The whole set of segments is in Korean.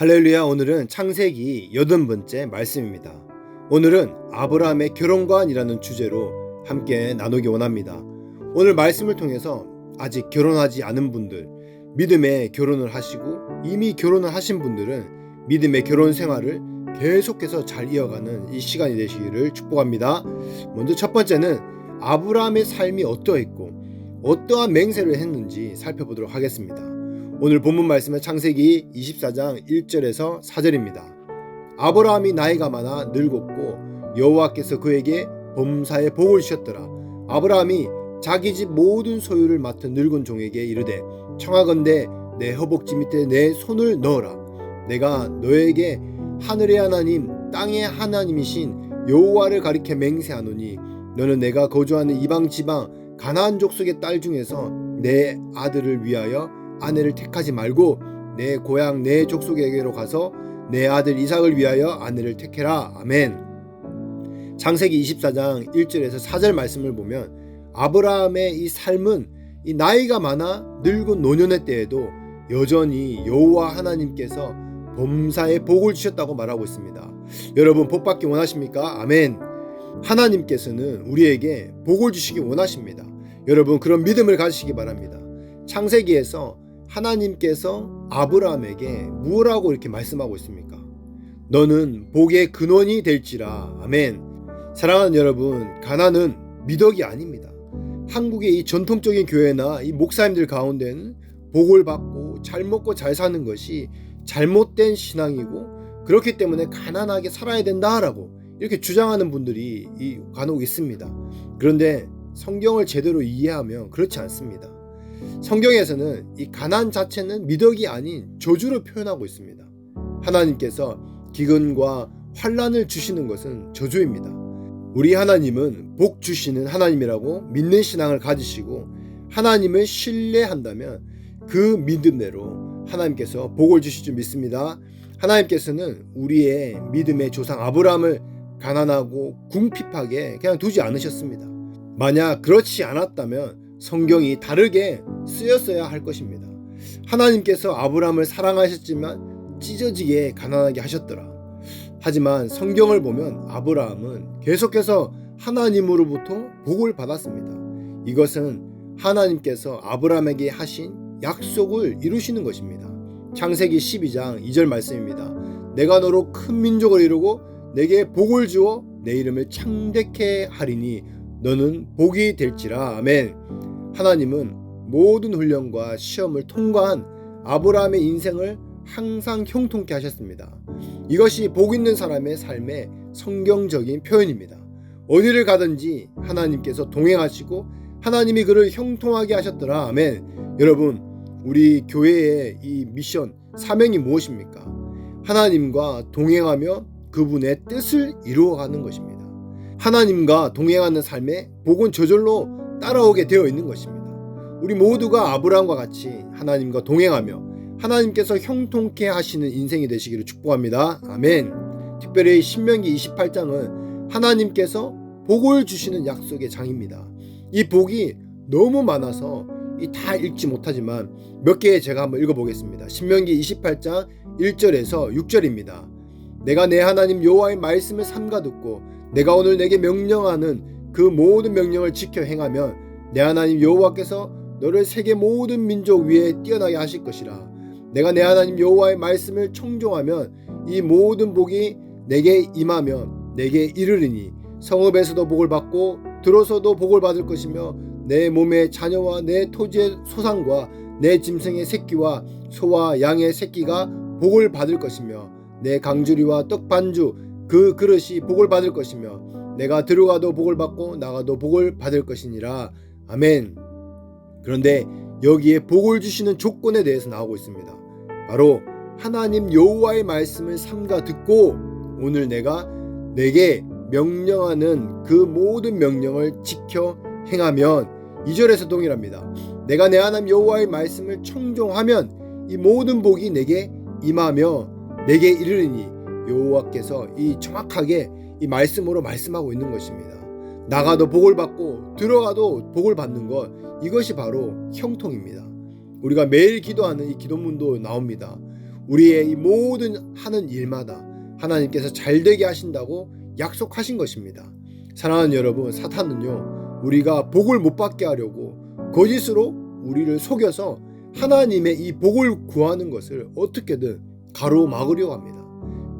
할렐루야. 오늘은 창세기 80번째 말씀입니다. 오늘은 아브라함의 결혼관이라는 주제로 함께 나누기 원합니다. 오늘 말씀을 통해서 아직 결혼하지 않은 분들, 믿음의 결혼을 하시고 이미 결혼을 하신 분들은 믿음의 결혼 생활을 계속해서 잘 이어가는 이 시간이 되시기를 축복합니다. 먼저 첫 번째는 아브라함의 삶이 어떠했고 어떠한 맹세를 했는지 살펴보도록 하겠습니다. 오늘 본문 말씀은 창세기 24장 1절에서 4절입니다. 아브라함이 나이가 많아 늙었고 여호와께서 그에게 범사에 복을 주셨더라. 아브라함이 자기 집 모든 소유를 맡은 늙은 종에게 이르되 청하건대 내 허벅지 밑에 내 손을 넣어라. 내가 너에게 하늘의 하나님 땅의 하나님이신 여호와를 가리켜 맹세하노니 너는 내가 거주하는 이방 지방 가나안 족속의 딸 중에서 내 아들을 위하여 아내를 택하지 말고 내 고향 내 족속에게로 가서 내 아들 이삭을 위하여 아내를 택해라. 아멘. 창세기 24장 1절에서 4절 말씀을 보면 아브라함의 이 삶은 이 나이가 많아 늙은 노년의 때에도 여전히 여호와 하나님께서 범사에 복을 주셨다고 말하고 있습니다. 여러분 복 받기 원하십니까? 아멘. 하나님께서는 우리에게 복을 주시기 원하십니다. 여러분 그런 믿음을 가지시기 바랍니다. 창세기에서 하나님께서 아브라함에게 무엇라고 이렇게 말씀하고 있습니까? 너는 복의 근원이 될지라. 아멘. 사랑하는 여러분, 가난은 미덕이 아닙니다. 한국의 이 전통적인 교회나 이 목사님들 가운데는 복을 받고 잘 먹고 잘 사는 것이 잘못된 신앙이고 그렇기 때문에 가난하게 살아야 된다라고 이렇게 주장하는 분들이 간혹 있습니다. 그런데 성경을 제대로 이해하면 그렇지 않습니다. 성경에서는 이 가난 자체는 미덕이 아닌 저주로 표현하고 있습니다. 하나님께서 기근과 환난을 주시는 것은 저주입니다. 우리 하나님은 복 주시는 하나님이라고 믿는 신앙을 가지시고 하나님을 신뢰한다면 그 믿음대로 하나님께서 복을 주실 줄 믿습니다. 하나님께서는 우리의 믿음의 조상 아브라함을 가난하고 궁핍하게 그냥 두지 않으셨습니다. 만약 그렇지 않았다면 성경이 다르게 쓰였어야 할 것입니다. 하나님께서 아브라함을 사랑하셨지만 찢어지게 가난하게 하셨더라. 하지만 성경을 보면 아브라함은 계속해서 하나님으로부터 복을 받았습니다. 이것은 하나님께서 아브라함에게 하신 약속을 이루시는 것입니다. 창세기 12장 2절 말씀입니다. 내가 너로 큰 민족을 이루고 내게 복을 주어 내 이름을 창대케 하리니 너는 복이 될지라. 아멘. 하나님은 모든 훈련과 시험을 통과한 아브라함의 인생을 항상 형통케 하셨습니다. 이것이 복 있는 사람의 삶의 성경적인 표현입니다. 어디를 가든지 하나님께서 동행하시고 하나님이 그를 형통하게 하셨더라. 아멘. 여러분, 우리 교회의 이 미션, 사명이 무엇입니까? 하나님과 동행하며 그분의 뜻을 이루어가는 것입니다. 하나님과 동행하는 삶에 복은 저절로 따라오게 되어 있는 것입니다. 우리 모두가 아브라함과 같이 하나님과 동행하며 하나님께서 형통케 하시는 인생이 되시기를 축복합니다. 아멘. 특별히 신명기 28장은 하나님께서 복을 주시는 약속의 장입니다. 이 복이 너무 많아서 다 읽지 못하지만 몇 개 제가 한번 읽어보겠습니다. 신명기 28장 1절에서 6절입니다. 내가 내 하나님 여호와의 말씀을 삼가 듣고 내가 오늘 내게 명령하는 그 모든 명령을 지켜 행하면 내 하나님 여호와께서 너를 세계 모든 민족 위에 뛰어나게 하실 것이라. 내가 내 하나님 여호와의 말씀을 청종하면 이 모든 복이 내게 임하면 내게 이르리니 성읍에서도 복을 받고 들어서도 복을 받을 것이며 내 몸의 자녀와 내 토지의 소산과 내 짐승의 새끼와 소와 양의 새끼가 복을 받을 것이며 내 강주리와 떡 반주 그 그릇이 복을 받을 것이며 내가 들어가도 복을 받고 나가도 복을 받을 것이니라. 아멘. 그런데 여기에 복을 주시는 조건에 대해서 나오고 있습니다. 바로 하나님 여호와의 말씀을 삼가 듣고 오늘 내가 내게 명령하는 그 모든 명령을 지켜 행하면 2절에서 동일합니다. 내가 내 하나님 여호와의 말씀을 청종하면 이 모든 복이 내게 임하며 내게 이르리니 여호와께서 이 정확하게 이 말씀으로 말씀하고 있는 것입니다. 나가도 복을 받고 들어가도 복을 받는 것, 이것이 바로 형통입니다. 우리가 매일 기도하는 이 기도문도 나옵니다. 우리의 이 모든 하는 일마다 하나님께서 잘되게 하신다고 약속하신 것입니다. 사랑하는 여러분, 사탄은요, 우리가 복을 못 받게 하려고 거짓으로 우리를 속여서 하나님의 이 복을 구하는 것을 어떻게든 가로막으려고 합니다.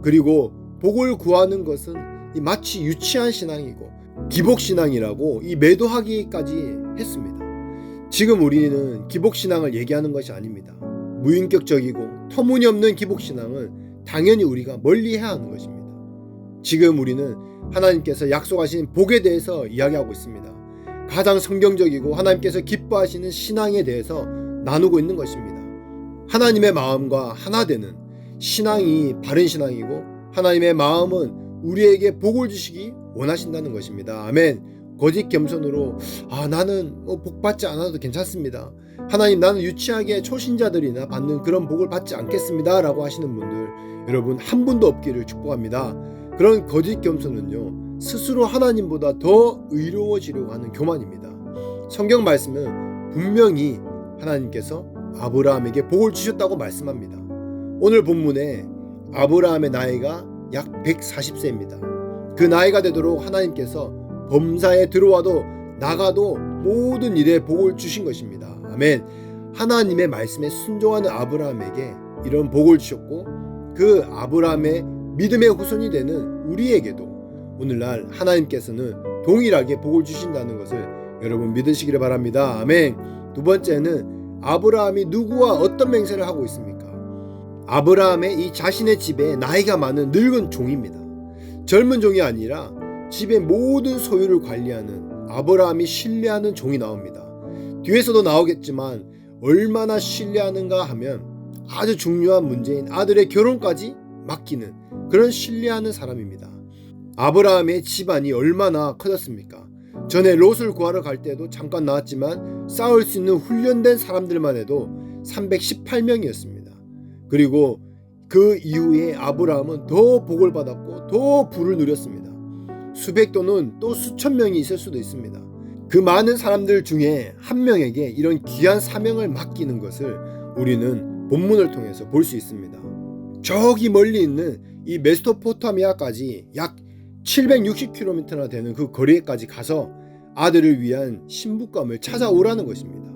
그리고 복을 구하는 것은 마치 유치한 신앙이고 기복신앙이라고 매도하기까지 했습니다. 지금 우리는 기복신앙을 얘기하는 것이 아닙니다. 무인격적이고 터무니없는 기복신앙은 당연히 우리가 멀리해야 하는 것입니다. 지금 우리는 하나님께서 약속하신 복에 대해서 이야기하고 있습니다. 가장 성경적이고 하나님께서 기뻐하시는 신앙에 대해서 나누고 있는 것입니다. 하나님의 마음과 하나 되는 신앙이 바른 신앙이고 하나님의 마음은 우리에게 복을 주시기 원하신다는 것입니다. 아멘. 거짓 겸손으로 나는 복 받지 않아도 괜찮습니다. 하나님, 나는 유치하게 초신자들이나 받는 그런 복을 받지 않겠습니다 라고 하시는 분들, 여러분 한 분도 없기를 축복합니다. 그런 거짓 겸손은요, 스스로 하나님보다 더 의로워지려고 하는 교만입니다. 성경 말씀은 분명히 하나님께서 아브라함에게 복을 주셨다고 말씀합니다. 오늘 본문에 아브라함의 나이가 약 140세입니다. 그 나이가 되도록 하나님께서 범사에 들어와도 나가도 모든 일에 복을 주신 것입니다. 아멘. 하나님의 말씀에 순종하는 아브라함에게 이런 복을 주셨고, 그 아브라함의 믿음의 후손이 되는 우리에게도 오늘날 하나님께서는 동일하게 복을 주신다는 것을 여러분 믿으시기를 바랍니다. 아멘. 두 번째는 아브라함이 누구와 어떤 맹세를 하고 있습니까? 아브라함의 이 자신의 집에 나이가 많은 늙은 종입니다. 젊은 종이 아니라 집의 모든 소유를 관리하는 아브라함이 신뢰하는 종이 나옵니다. 뒤에서도 나오겠지만 얼마나 신뢰하는가 하면 아주 중요한 문제인 아들의 결혼까지 맡기는 그런 신뢰하는 사람입니다. 아브라함의 집안이 얼마나 커졌습니까? 전에 롯을 구하러 갈 때도 잠깐 나왔지만 싸울 수 있는 훈련된 사람들만 해도 318명이었습니다. 그리고 그 이후에 아브라함은 더 복을 받았고 더 부를 누렸습니다. 수백 또는 또 수천 명이 있을 수도 있습니다. 그 많은 사람들 중에 한 명에게 이런 귀한 사명을 맡기는 것을 우리는 본문을 통해서 볼 수 있습니다. 저기 멀리 있는 이 메소포타미아까지 약 760km나 되는 그 거리에까지 가서 아들을 위한 신부감을 찾아오라는 것입니다.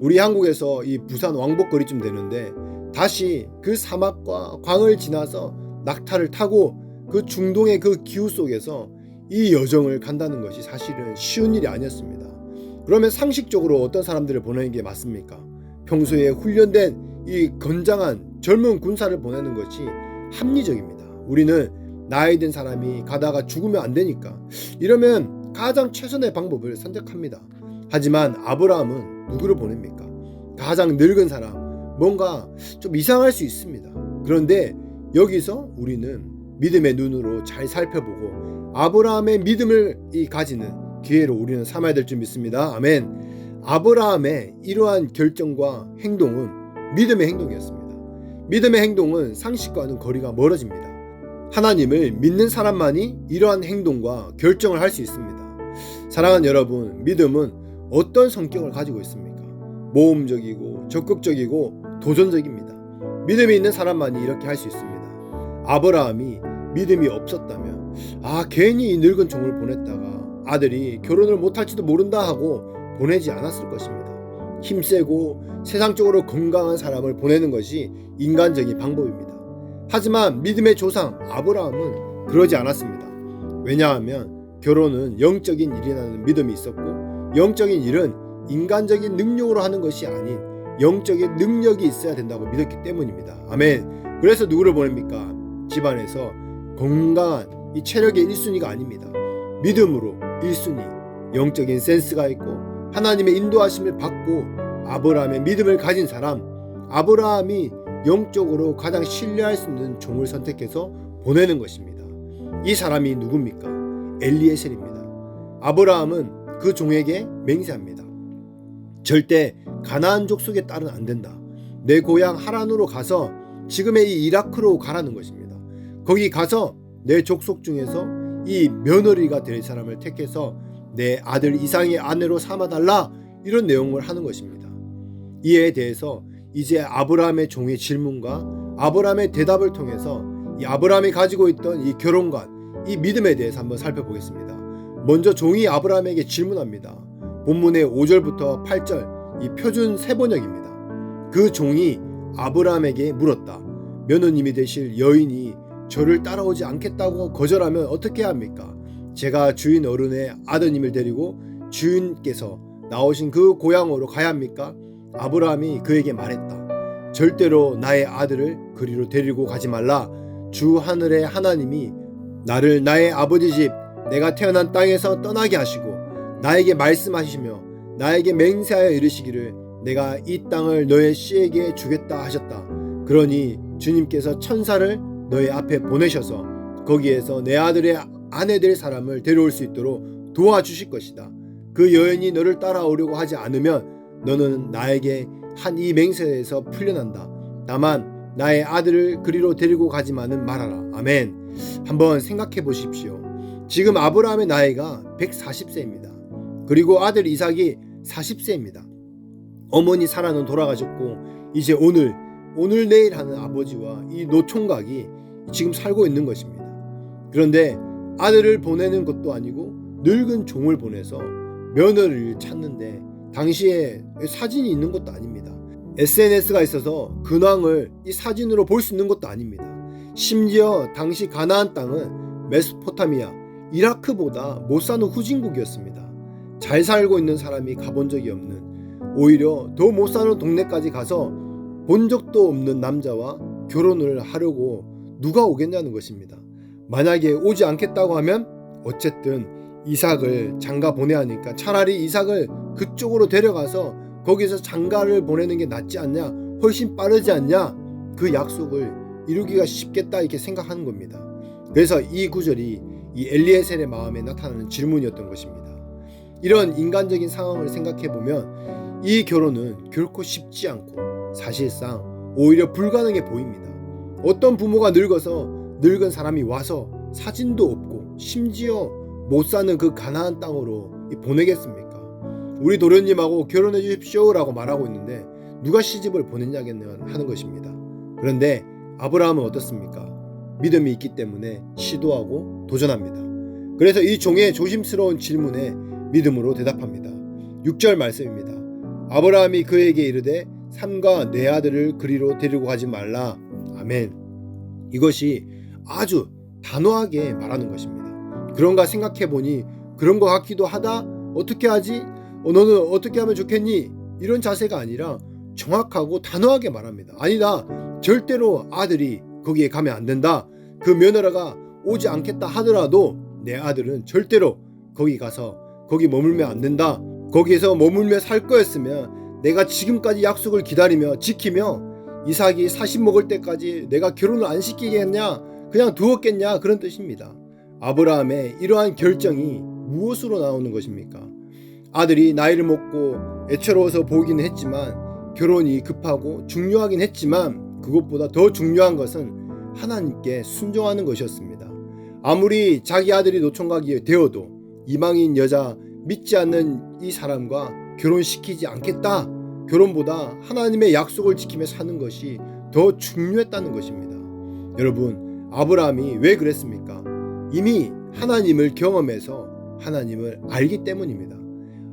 우리 한국에서 이 부산 왕복거리쯤 되는데 다시 그 사막과 광을 지나서 낙타를 타고 그 중동의 그 기후 속에서 이 여정을 간다는 것이 사실은 쉬운 일이 아니었습니다. 그러면 상식적으로 어떤 사람들을 보내는 게 맞습니까? 평소에 훈련된 이 건장한 젊은 군사를 보내는 것이 합리적입니다. 우리는 나이 든 사람이 가다가 죽으면 안 되니까 이러면 가장 최선의 방법을 선택합니다. 하지만 아브라함은 누구를 보냅니까? 가장 늙은 사람, 뭔가 좀 이상할 수 있습니다. 그런데 여기서 우리는 믿음의 눈으로 잘 살펴보고 아브라함의 믿음을 가지는 기회로 우리는 삼아야 될 줄 믿습니다. 아멘. 아브라함의 이러한 결정과 행동은 믿음의 행동이었습니다. 믿음의 행동은 상식과는 거리가 멀어집니다. 하나님을 믿는 사람만이 이러한 행동과 결정을 할 수 있습니다. 사랑하는 여러분, 믿음은 어떤 성격을 가지고 있습니까? 모험적이고 적극적이고 도전적입니다. 믿음이 있는 사람만이 이렇게 할 수 있습니다. 아브라함이 믿음이 없었다면 괜히 이 늙은 종을 보냈다가 아들이 결혼을 못할지도 모른다 하고 보내지 않았을 것입니다. 힘세고 세상적으로 건강한 사람을 보내는 것이 인간적인 방법입니다. 하지만 믿음의 조상 아브라함은 그러지 않았습니다. 왜냐하면 결혼은 영적인 일이라는 믿음이 있었고, 영적인 일은 인간적인 능력으로 하는 것이 아닌 영적인 능력이 있어야 된다고 믿었기 때문입니다. 아멘. 그래서 누구를 보냅니까? 집안에서 건강한 이 체력의 1순위가 아닙니다. 믿음으로 1순위, 영적인 센스가 있고 하나님의 인도하심을 받고 아브라함의 믿음을 가진 사람, 아브라함이 영적으로 가장 신뢰할 수 있는 종을 선택해서 보내는 것입니다. 이 사람이 누굽니까? 엘리에셀입니다. 아브라함은 그 종에게 맹세합니다. 절대 가나안 족속의 딸은 안 된다. 내 고향 하란으로 가서 지금의 이 이라크로 가라는 것입니다. 거기 가서 내 족속 중에서 이 며느리가 될 사람을 택해서 내 아들 이상의 아내로 삼아달라, 이런 내용을 하는 것입니다. 이에 대해서 이제 아브라함의 종의 질문과 아브라함의 대답을 통해서 이 아브라함이 가지고 있던 이 결혼관, 이 믿음에 대해서 한번 살펴보겠습니다. 먼저 종이 아브라함에게 질문합니다. 본문의 5절부터 8절 이 표준 세번역입니다. 그 종이 아브라함에게 물었다. 며느님이 되실 여인이 저를 따라오지 않겠다고 거절하면 어떻게 합니까? 제가 주인 어른의 아드님을 데리고 주인께서 나오신 그 고향으로 가야 합니까? 아브라함이 그에게 말했다. 절대로 나의 아들을 그리로 데리고 가지 말라. 주 하늘의 하나님이 나를 나의 아버지 집 내가 태어난 땅에서 떠나게 하시고 나에게 말씀하시며 나에게 맹세하여 이르시기를 내가 이 땅을 너의 씨에게 주겠다 하셨다. 그러니 주님께서 천사를 너의 앞에 보내셔서 거기에서 내 아들의 아내 될 사람을 데려올 수 있도록 도와주실 것이다. 그 여인이 너를 따라오려고 하지 않으면 너는 나에게 한 이 맹세에서 풀려난다. 다만 나의 아들을 그리로 데리고 가지만은 말아라. 아멘. 한번 생각해 보십시오. 지금 아브라함의 나이가 140세입니다. 그리고 아들 이삭이 40세입니다. 어머니 사라는 돌아가셨고 이제 오늘 내일 하는 아버지와 이 노총각이 지금 살고 있는 것입니다. 그런데 아들을 보내는 것도 아니고 늙은 종을 보내서 며느리를 찾는데 당시에 사진이 있는 것도 아닙니다. SNS가 있어서 근황을 이 사진으로 볼 수 있는 것도 아닙니다. 심지어 당시 가나안 땅은 메소포타미아, 이라크보다 못 사는 후진국이었습니다. 잘 살고 있는 사람이 가본 적이 없는, 오히려 더 못 사는 동네까지 가서 본 적도 없는 남자와 결혼을 하려고 누가 오겠냐는 것입니다. 만약에 오지 않겠다고 하면 어쨌든 이삭을 장가 보내야 하니까 차라리 이삭을 그쪽으로 데려가서 거기서 장가를 보내는 게 낫지 않냐, 훨씬 빠르지 않냐, 그 약속을 이루기가 쉽겠다 이렇게 생각하는 겁니다. 그래서 이 구절이 이 엘리에셀의 마음에 나타나는 질문이었던 것입니다. 이런 인간적인 상황을 생각해 보면 이 결혼은 결코 쉽지 않고 사실상 오히려 불가능해 보입니다. 어떤 부모가 늙어서 늙은 사람이 와서 사진도 없고 심지어 못 사는 그 가나안 땅으로 보내겠습니까? 우리 도련님하고 결혼해 주십시오라고 말하고 있는데 누가 시집을 보냈냐겠냐 하는 것입니다. 그런데 아브라함은 어떻습니까? 믿음이 있기 때문에 시도하고 도전합니다. 그래서 이 종의 조심스러운 질문에 믿음으로 대답합니다. 6절 말씀입니다. 아브라함이 그에게 이르되 삼가 내 아들을 그리로 데리고 가지 말라. 아멘. 이것이 아주 단호하게 말하는 것입니다. 그런가 생각해보니 그런 것 같기도 하다. 어떻게 하지? 너는 어떻게 하면 좋겠니? 이런 자세가 아니라 정확하고 단호하게 말합니다. 아니다. 절대로 아들이 거기에 가면 안 된다. 그 며느라가 오지 않겠다 하더라도 내 아들은 절대로 거기 가서 거기 머물면 안 된다. 거기에서 머물며 살 거였으면 내가 지금까지 약속을 기다리며 지키며 이삭이 40 먹을 때까지 내가 결혼을 안 시키겠냐? 그냥 두었겠냐? 그런 뜻입니다. 아브라함의 이러한 결정이 무엇으로 나오는 것입니까? 아들이 나이를 먹고 애처로워서 보기는 했지만 결혼이 급하고 중요하긴 했지만 그것보다 더 중요한 것은 하나님께 순종하는 것이었습니다. 아무리 자기 아들이 노총각이 되어도 이방인 여자 믿지 않는 이 사람과 결혼시키지 않겠다. 결혼보다 하나님의 약속을 지키며 사는 것이 더 중요했다는 것입니다. 여러분, 아브라함이 왜 그랬습니까? 이미 하나님을 경험해서 하나님을 알기 때문입니다.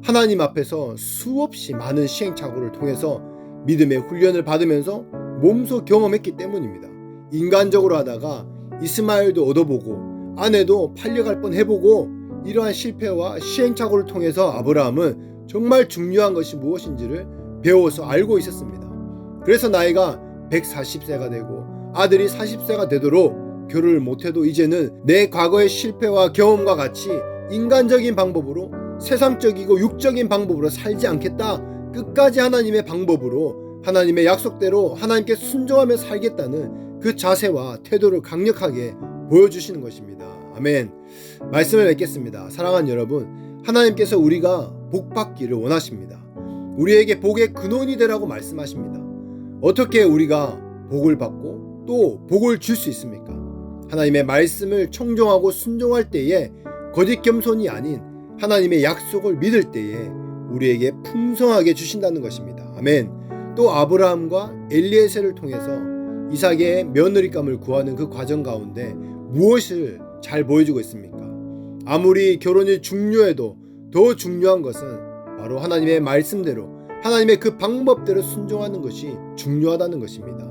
하나님 앞에서 수없이 많은 시행착오를 통해서 믿음의 훈련을 받으면서 몸소 경험했기 때문입니다. 인간적으로 하다가 이스마엘도 얻어보고 아내도 팔려갈 뻔 해보고 이러한 실패와 시행착오를 통해서 아브라함은 정말 중요한 것이 무엇인지를 배워서 알고 있었습니다. 그래서 나이가 140세가 되고 아들이 40세가 되도록 결혼을 못해도 이제는 내 과거의 실패와 경험과 같이 인간적인 방법으로 세상적이고 육적인 방법으로 살지 않겠다. 끝까지 하나님의 방법으로 하나님의 약속대로 하나님께 순종하며 살겠다는 그 자세와 태도를 강력하게 보여주시는 것입니다. 아멘. 말씀을 맺겠습니다. 사랑하는 여러분, 하나님께서 우리가 복 받기를 원하십니다. 우리에게 복의 근원이 되라고 말씀하십니다. 어떻게 우리가 복을 받고 또 복을 줄 수 있습니까? 하나님의 말씀을 청종하고 순종할 때에 거짓 겸손이 아닌 하나님의 약속을 믿을 때에 우리에게 풍성하게 주신다는 것입니다. 아멘. 또 아브라함과 엘리에셀을 통해서 이삭의 며느리감을 구하는 그 과정 가운데 무엇을 잘 보여주고 있습니까? 아무리 결혼이 중요해도 더 중요한 것은 바로 하나님의 말씀대로, 하나님의 그 방법대로 순종하는 것이 중요하다는 것입니다.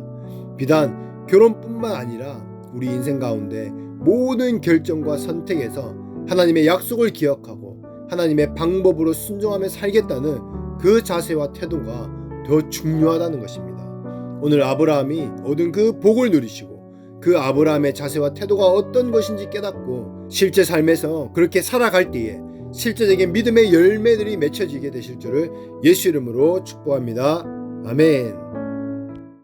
비단 결혼뿐만 아니라 우리 인생 가운데 모든 결정과 선택에서 하나님의 약속을 기억하고 하나님의 방법으로 순종하며 살겠다는 그 자세와 태도가 더 중요하다는 것입니다. 오늘 아브라함이 얻은 그 복을 누리시고 그 아브라함의 자세와 태도가 어떤 것인지 깨닫고 실제 삶에서 그렇게 살아갈 때에 실제적인 믿음의 열매들이 맺혀지게 되실 줄을 예수 이름으로 축복합니다. 아멘.